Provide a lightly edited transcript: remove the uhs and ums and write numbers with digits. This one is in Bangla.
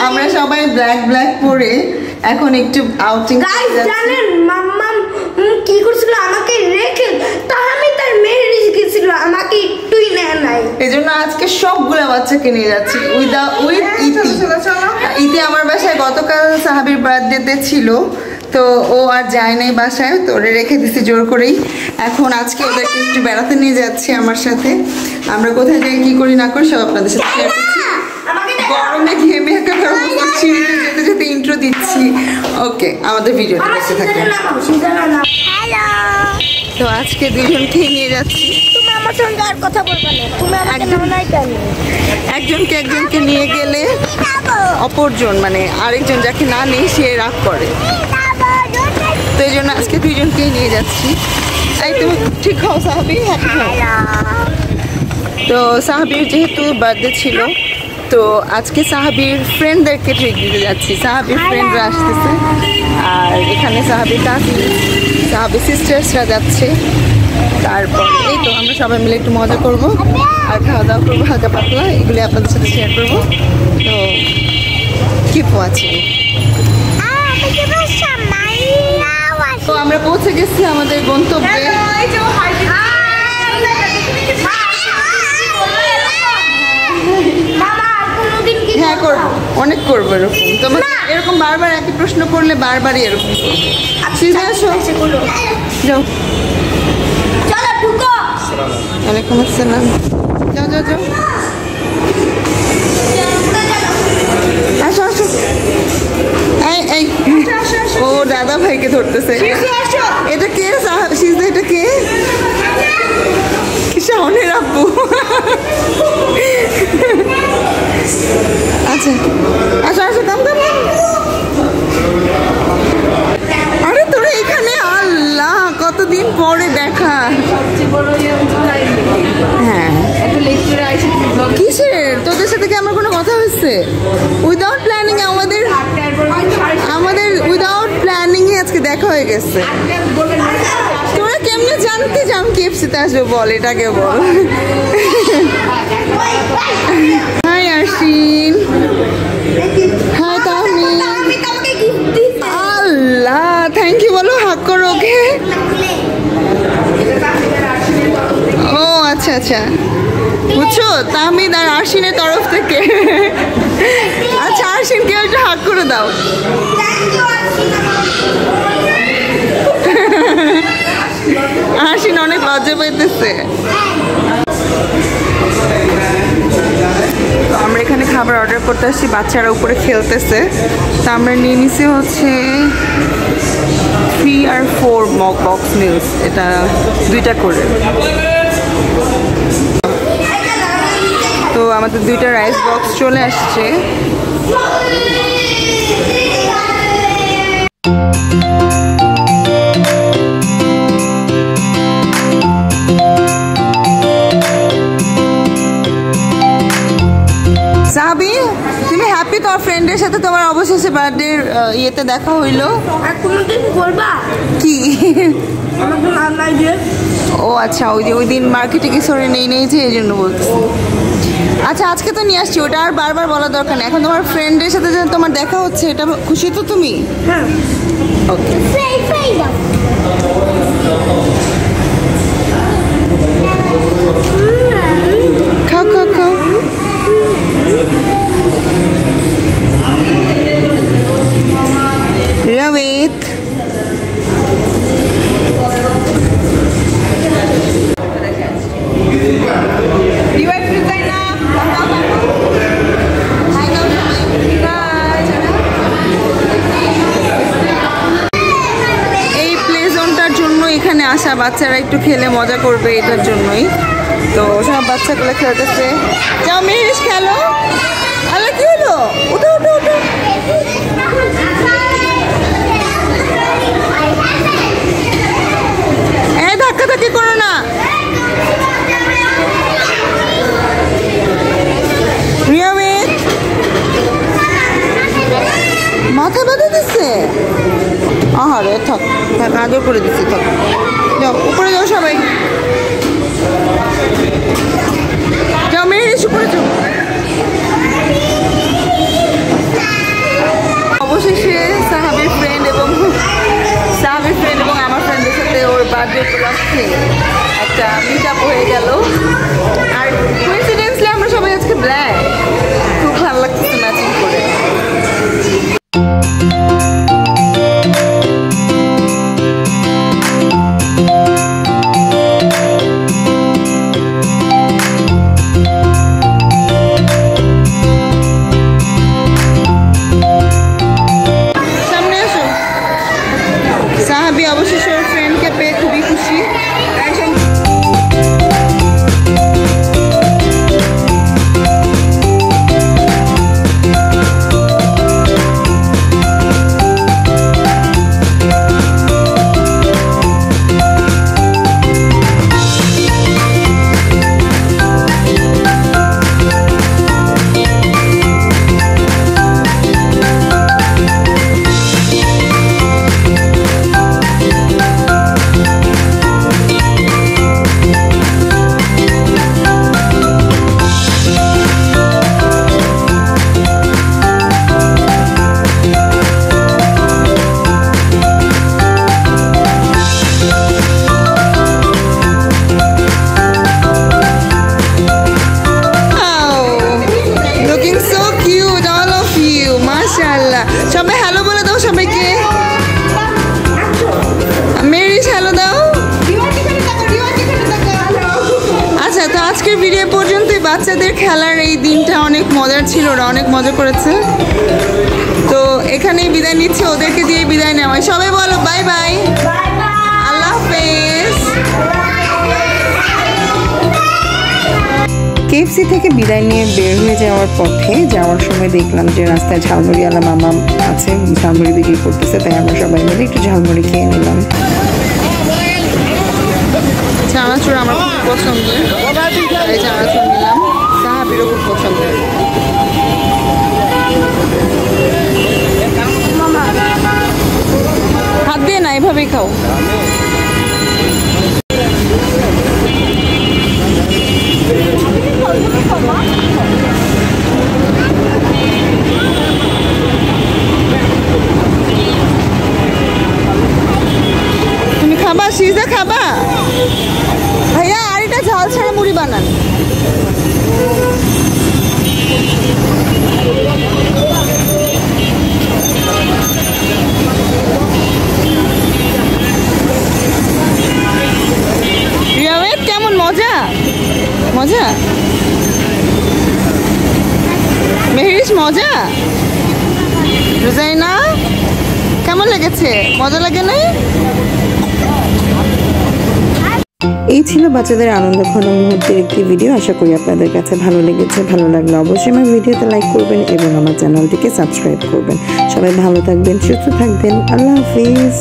আমরা সবাই ব্ল্যাক ব্ল্যাক পরে এখন একটু আউটিং গাইস জানেন মাম্মা কি করছিল আমাকে রেখে তাহমি তার মেয়ে রেখেছিল আমাকে একটুই নেয় নাই এজন্য আজকে সবগুলা বাচ্চাকে নিয়ে যাচ্ছি উইথ ইতি। ইতি আমার বাসায় গতকাল সাহাবীর বার্থডেতে ছিল, তো ও আর যায় নাই বাসায়, তো ওরে রেখে দিছি জোর করেই। এখন আজকে ওদেরকে একটু বেড়াতে নিয়ে যাচ্ছি আমার সাথে। আমরা কোথায় যাই কি করি না করি সব আপনাদের সাথে শেয়ার করছি। গরমে ঘেমে একাকার অবস্থা, সিঁড়িতে যেতে যেতে ইন্ট্রো দিচ্ছি। ওকে, আমাদের ভিডিওটা দেখতে থাকুন। তো আজকে দুজনকে নিয়ে যাচ্ছি। তুমি আমার সঙ্গে আর কথা বলবে না, তুমি আমাকে নাও নাই কেন? একজনকে নিয়ে গেলে অপরজন মানে আরেকজন যাকে না নেই সে রাগ করে, তো এই জন্য আজকে দুইজনকেই নিয়ে যাচ্ছি। তাই তুমি ঠিক হও সাহাবি, হ্যাপি হও। তো সাহাবির যেহেতু বার্থডে ছিল, তো আজকে সাহাবির ফ্রেন্ডদেরকে ট্রিট দিতে যাচ্ছি। সাহাবির ফ্রেন্ডরা আসতেছে, আর এখানে সাহাবির কাজিন, সাহাবির সিস্টার্সরা যাচ্ছে। তারপর এই তো আমরা সবাই মিলে একটু মজা করব আর খাওয়া দাওয়া করবো হালকা পাতলা, এগুলি আপনাদের সাথে শেয়ার করবো। তো কিপ ওয়াচিং। তো আমরা পৌঁছে গেছি আমাদের গন্তব্যে। হ্যাঁ করবো, অনেক করবো এরকম। তোমার এরকম বারবার একই প্রশ্ন করলে বারবারই এরকম করবো। যাও। ওয়ালাইকুম আসসালাম। যাও যাও যাও, আসো আসো। এই ও দাদা ভাইকে ধরতেছে। এটা কে সিজদা? এটা কে? শাওনের আব্বু। আচ্ছা আসো আসো, কাম কাম। আরে তোরা এখানে, আল্লাহ কতদিন পরে দেখা। হ্যাঁ কিসের? তোদের সাথে কি আমার কোনো কথা হয়েছে? উইদাউট প্ল্যানিং আমাদের উইদাউট প্ল্যানিং আজকে দেখা হয়ে গেছে। তোরা কেমনে জানতে যে আমি কেএফসিতে আসবো? বল, এটাকে বল। হাই আরশিন। হাই তাহমি। আল্লাহ থ্যাংক ইউ বলো, হাক করো ওকে। ও আচ্ছা আচ্ছা, বুঝছো, তাহমিদ আর আরশিনের তরফ থেকে। আচ্ছা আরশিনকে একটা হাক করে দাও। আরশিন অনেক লজ্জা পাইতেছে। আমরা এখানে খাবার অর্ডার করতে আসছি, বাচ্চারা উপরে খেলতেছে। তা আমরা নিয়ে নিছি হচ্ছে 3 আর 4 মগ বক্স মিলস, এটা 2টা করে। তো আমাদের 2টা রাইস বক্স চলে আসছে। সাবি, তুমি হ্যাপি তোর ফ্রেন্ডের সাথে তোমার অবশেষে বার্থডে ইয়েতে দেখা হইলো? আর কোনোদিন করবা কি? আমাকে নাম নাই দিয়ে। ও আচ্ছা, ওই দিন মার্কেটে কি সরে নেই যে এই জন্য বলছি। আচ্ছা আজকে তো নিয়ে আসছি, ওটা আর বারবার বলা দরকার নেই। এখন তোমার ফ্রেন্ডের সাথে যে তোমার দেখা হচ্ছে, এটা খুশি তো তুমি? হ্যাঁ ওকে। খাও খাও খাও। রবিত এখানে আসা, বাচ্চারা একটু খেলে মজা করবে এটার জন্যই। তো সব বাচ্চাগুলো খেলতেছে। যাও মেহেশ খেলো। আল্লাহ কি হলো? উঠো উঠো উঠো। মাথায় বাঁধে দিচ্ছে। আহারে থাক থাক, আদর করে দিচ্ছি, থাক। যাও উপরে যাও সবাই, যাও মেহেরিস উপরে যাও। অবশেষে সাহাবির ফ্রেন্ড এবং আমার ফ্রেন্ডের সাথে ওর বার্থডে উপলক্ষে একটা মিট আপ হয়ে গেল। আর কোইন্সিডেন্সলি আমরা সবাই আজকে ব্ল্যাক, খুব ভালো লাগতেছে ম্যাচিং করে। সাহাবি অবশেষে ওর ফ্রেন্ডকে পেয়ে খুবই খুশি। সবাই হ্যালো বলে দাও সবাইকে। মেরিস হ্যালো দাও। আচ্ছা, তো আজকের ভিডিও পর্যন্তই। বাচ্চাদের খেলার এই দিনটা অনেক মজার ছিল, ওরা অনেক মজা করেছে। তো এখানেই বিদায় নিচ্ছে, ওদেরকে দিয়ে বিদায় নেওয়া। সবাই বলো বাই বাই, আল্লাহ হাফেজ। কেএফসি থেকে বিদায় নিয়ে বের হয়ে যাওয়ার পথে যাওয়ার সময় দেখলাম যে রাস্তায় ঝালমুড়িওয়ালা মামা আছে, ঝালমুড়ি বিক্রি করতেছে। তাই আমরা সবাই মিলে একটু ঝালমুড়ি খেয়ে নিলাম। চানাচুর আমার খুব পছন্দের, এই চানাচুর নিলাম। সাহাবিরও খুব পছন্দের। হাত দিয়ে না, এভাবেই খাও। তুমি খাবা? সিজা খাবা? ভাইয়া আর এটা ঝাল ছাড়া মুড়ি বানান। রিয়ামেদ কেমন? মজা মজা? মেহেরিস মজা? রোজাইনা কেমন লেগেছে? মজা লাগে না? এই ছিল বাচ্চাদের আনন্দঘন মুহূর্তের একটি ভিডিও। আশা করি আপনাদের কাছে ভালো লেগেছে। ভালো লাগলে অবশ্যই আমার ভিডিওতে লাইক করবেন এবং আমার চ্যানেলটিকে সাবস্ক্রাইব করবেন। সবাই ভালো থাকবেন, সুস্থ থাকবেন। আল্লাহ হাফিজ।